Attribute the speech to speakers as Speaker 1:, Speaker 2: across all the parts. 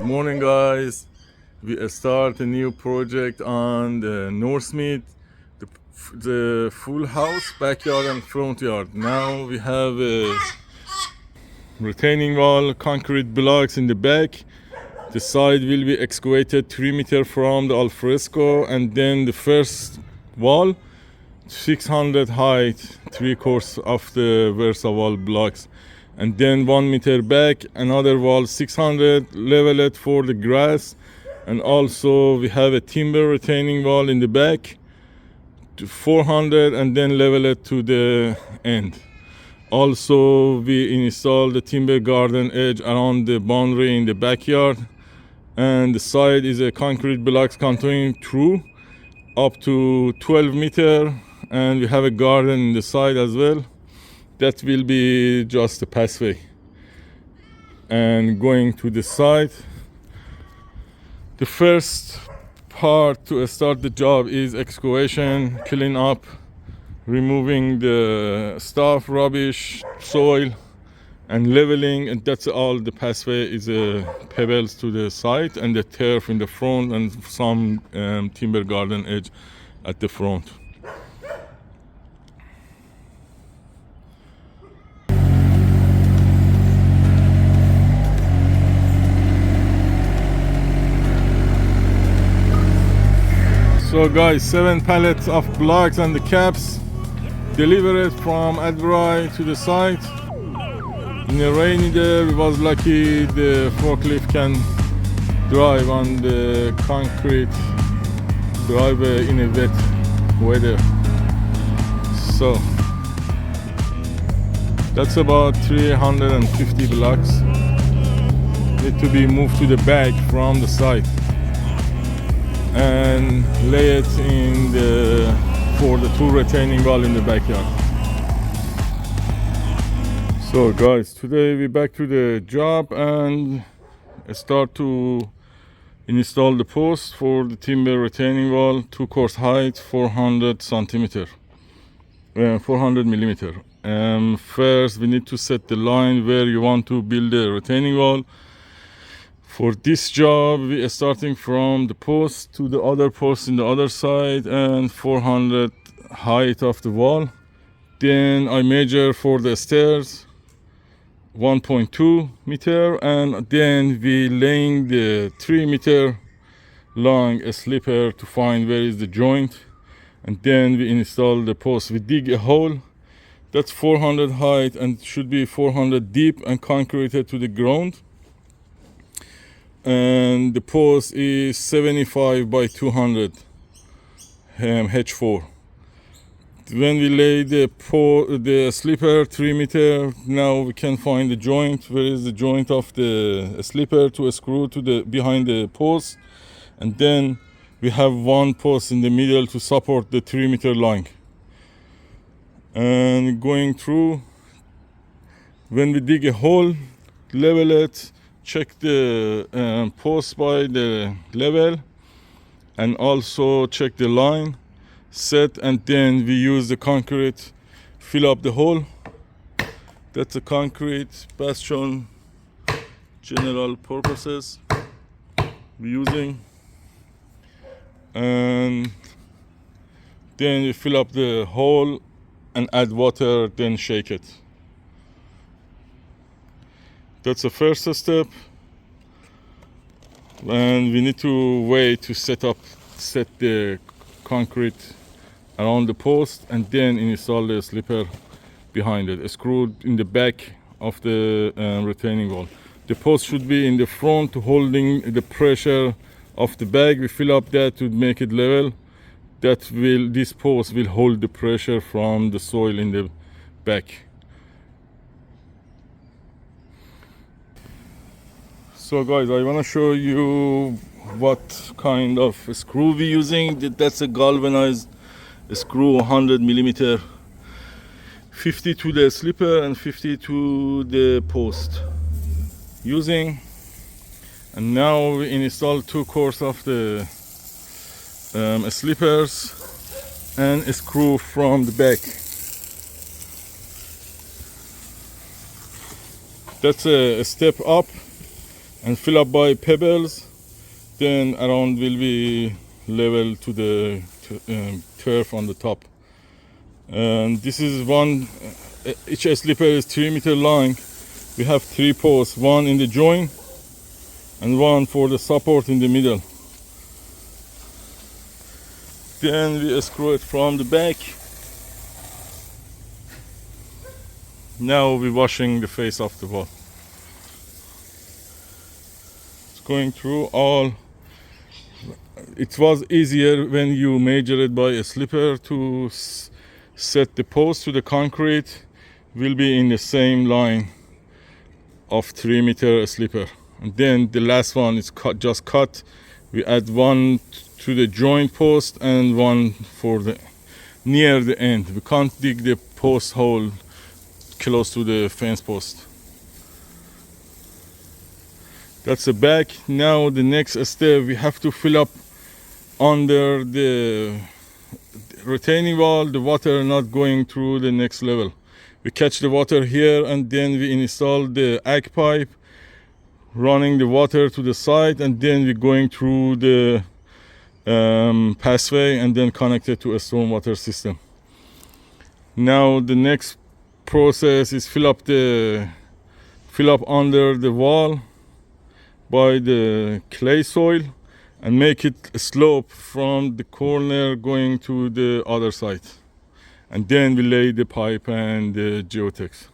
Speaker 1: Morning guys, we start a new project on the North Mead, the full house, backyard and front yard. Now we have a retaining wall, concrete blocks in the back. The side will be excavated 3 meters from the alfresco, and then the first wall 600 height, 3/4 of the versa wall blocks, and then 1 meter back another wall 600, level it for the grass. And also we have a timber retaining wall in the back to 400, and then level it to the end. Also we install the timber garden edge around the boundary in the backyard, and the side is a concrete blocks continuing through up to 12 meter, and we have a garden in the side as well. That will be just a pathway. And going to the side, the first part to start the job is excavation, clean up, removing the stuff, rubbish, soil, and leveling. And that's all. The pathway is pebbles to the side and the turf in the front, and some timber garden edge at the front. So guys, 7 pallets of blocks and the caps delivered from Adbrai to the site. In a rainy day, we was lucky the forklift can drive on the concrete driveway in a wet weather. So that's about 350 blocks need to be moved to the back from the site and lay it in for the 2 retaining wall in the backyard. So guys, today we're back to the job and start to install the post for the timber retaining wall, 2-course height, 400 centimeter, 400 millimeter. First we need to set the line where you want to build the retaining wall. For this job, we are starting from the post to the other post in the other side and 400 height of the wall. Then I measure for the stairs 1.2 meter, and then we laying the 3 meter long slipper to find where is the joint, and then we install the post. We dig a hole that's 400 height and should be 400 deep and concreted to the ground. And the post is 75 by 200 H4. When we lay the slipper 3 meter, now we can find the joint. Where is the joint of the slipper to screw to the behind the post, and then we have 1 post in the middle to support the 3 meter line. And going through, when we dig a hole, level it, check the post by the level, and also check the line, set, and then we use the concrete, fill up the hole. That's a concrete bastion, general purposes we're using. And then you fill up the hole and add water, then shake it. That's the first step, and we need to wait to set the concrete around the post, and then install the slipper behind it, screwed in the back of the retaining wall. The post should be in the front, holding the pressure of the bag. We fill up that to make it level, this post will hold the pressure from the soil in the back. So guys, I want to show you what kind of screw we're using. That's a galvanized screw, 100 millimeter, 50 to the slipper and 50 to the post using. And now we install 2 cores of the slippers and a screw from the back. That's a step up and fill up by pebbles. Then around will be level to the turf on the top. And this is one, each slipper is 3 meter long. We have 3 posts, one in the joint and one for the support in the middle. Then we screw it from the back. Now we're washing the face of the wall. It's going through all. It was easier when you measure it by a slipper to set the post to the concrete. Will be in the same line of 3 meter slipper. And then the last one is just cut. We add one to the joint post and one for the near the end. We can't dig the post hole close to the fence post. That's the back. Now the next step, we have to fill up under the retaining wall, the water not going through the next level. We catch the water here and then we install the ag pipe, running the water to the side, and then we're going through the passway and then connected to a stormwater system. Now the next process is fill up under the wall by the clay soil and make it a slope from the corner going to the other side. And then we lay the pipe and the geotex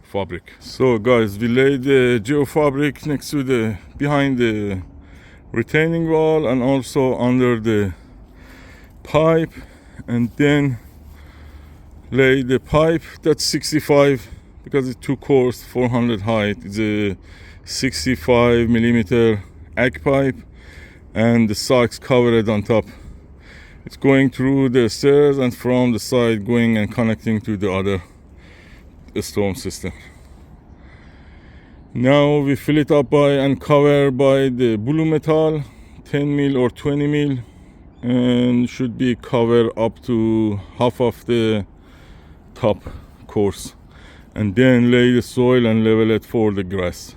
Speaker 1: fabric. So guys, we lay the geofabric next to the behind the retaining wall and also under the pipe, and then lay the pipe. That's 65 because it's 2 cores, 400 height. It's a 65 millimeter ag pipe and the socks covered on top. It's going through the stairs and from the side going and connecting to the other storm system. Now we fill it up by and cover by the blue metal, 10 mil or 20 mil, and should be covered up to half of the top course, and then lay the soil and level it for the grass.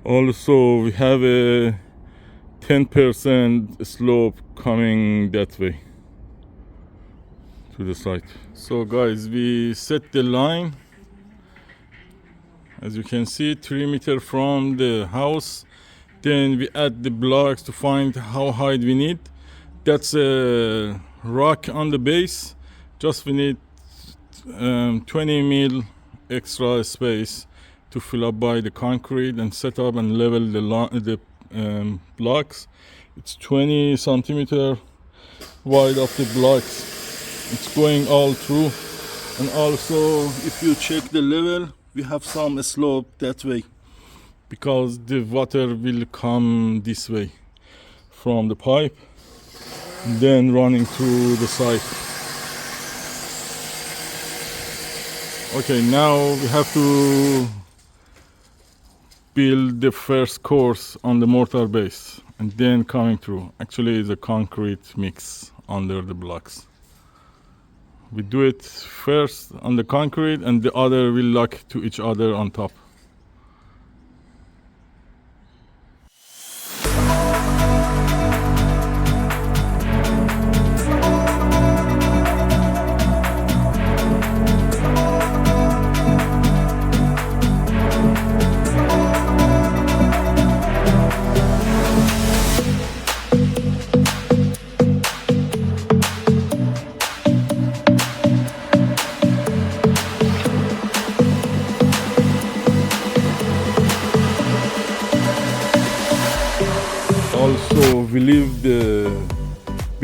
Speaker 1: Also we have a 10% slope coming that way to the site. So guys, we set the line, as you can see, 3 meter from the house. Then we add the blocks to find how high we need. That's a rock on the base. Just we need 20 mil extra space to fill up by the concrete and set up and level the blocks. It's 20 centimeter wide of the blocks. It's going all through. And also if you check the level, we have some slope that way because the water will come this way from the pipe and then running through the site. Okay, now we have to build the first course on the mortar base and then coming through. Actually it's a concrete mix under the blocks. We do it first on the concrete and the other will lock to each other on top.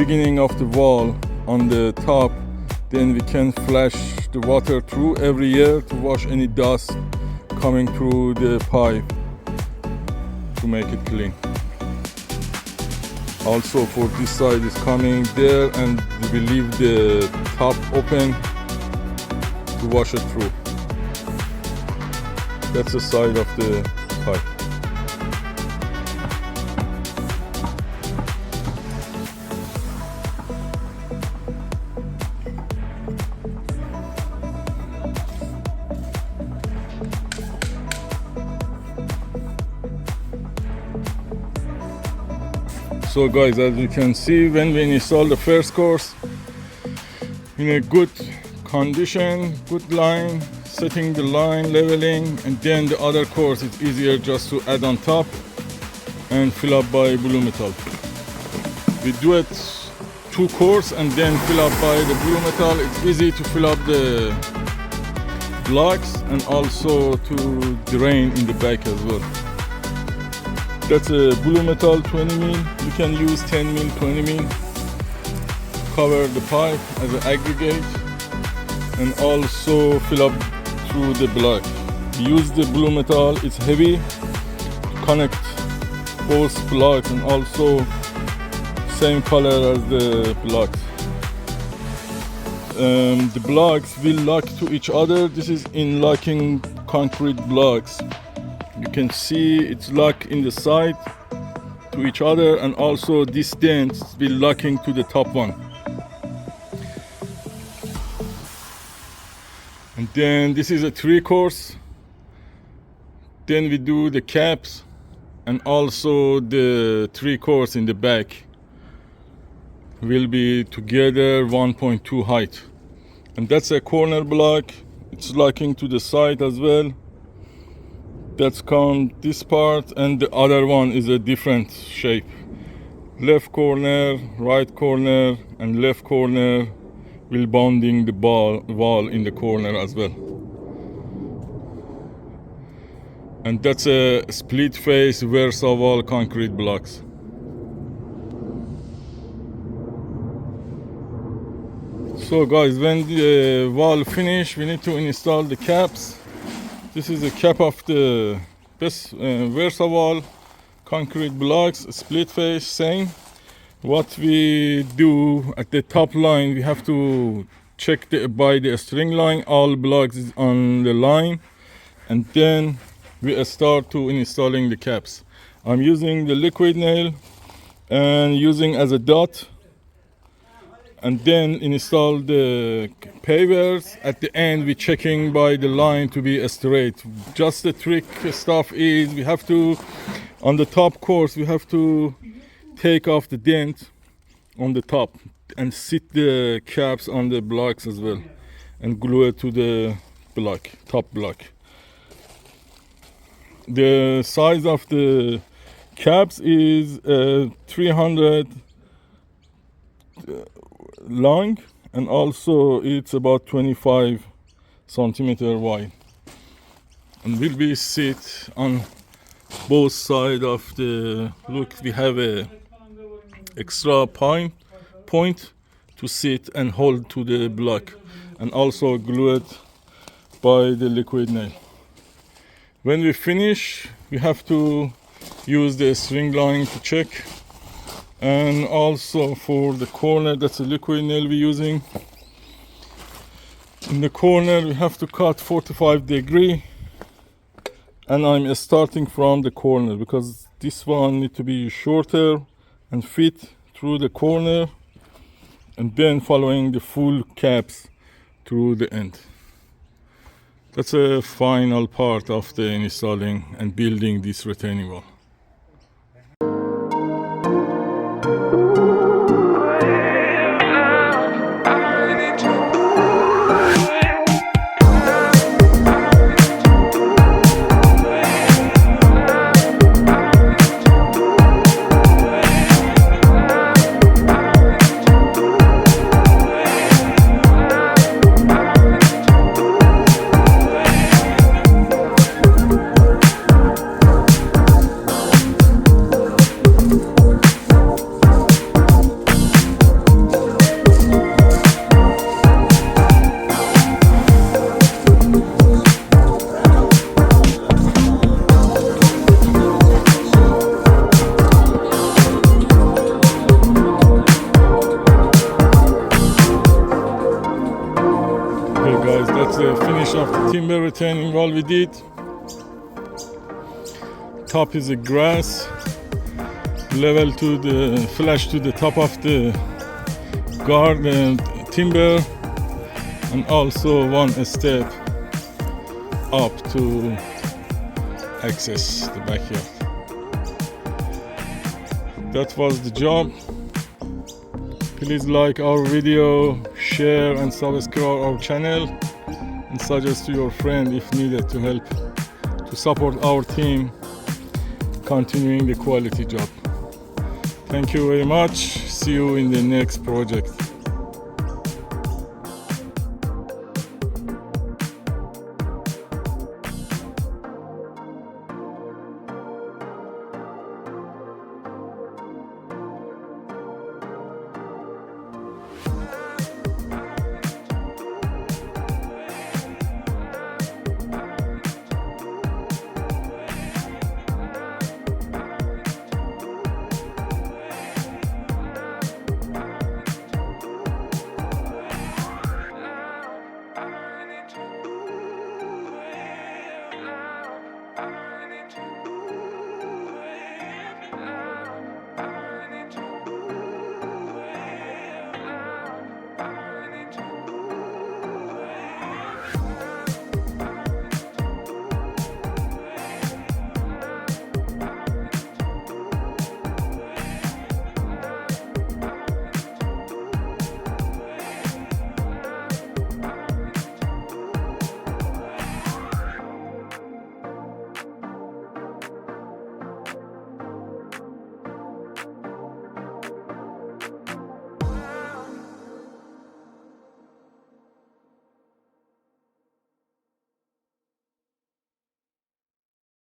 Speaker 1: beginning of the wall on the top, then we can flash the water through every year to wash any dust coming through the pipe to make it clean. Also for this side is coming there, and we leave the top open to wash it through. That's the side of the pipe. So guys, as you can see, when we install the first course in a good condition, good line, setting the line, leveling, and then the other course is easier just to add on top and fill up by blue metal. We do it 2 course and then fill up by the blue metal. It's easy to fill up the blocks and also to drain in the back as well. That's a blue metal 20 mil. You can use 10 mil, 20 mil. Cover the pipe as an aggregate and also fill up through the block. Use the blue metal, it's heavy, to connect both blocks and also same color as the blocks. The blocks will lock to each other. This is in locking concrete blocks. You can see it's locked in the side to each other, and also this dent will locking to the top one. And then this is a 3 course. Then we do the caps and also the 3 course in the back will be together 1.2 height. And that's a corner block. It's locking to the side as well. That's count this part, and the other one is a different shape. Left corner, right corner, and left corner will bonding the wall in the corner as well. And that's a split face Versa wall concrete blocks. So guys, when the wall finish, we need to install the caps. This is a cap of the Versa wall concrete blocks, split face, same. What we do at the top line, we have to check by the string line, all blocks is on the line, and then we start to installing the caps. I'm using the liquid nail and using as a dot, and then install the pavers. At the end, we checking by the line to be straight. Just the trick stuff is we have to, on the top course, we have to take off the dent on the top and sit the caps on the blocks as well and glue it to the block, top block. The size of the caps is 300 long, and also it's about 25 centimeter wide, and will be sit on both sides of the look. We have a extra point to sit and hold to the block, and also glue it by the liquid nail. When we finish, we have to use the string line to check. And also for the corner, that's a liquid nail we're using. In the corner, we have to cut 45 degrees. And I'm starting from the corner because this one needs to be shorter and fit through the corner. And then following the full caps through the end. That's a final part of the installing and building this retaining wall. finish of the timber retaining wall we did. Top is a grass, level to the flash to the top of the garden timber, and also one step up to access the backyard. That was the job. Please like our video, share and subscribe our channel, and suggest to your friend if needed to help to support our team continuing the quality job. Thank you very much. See you in the next project.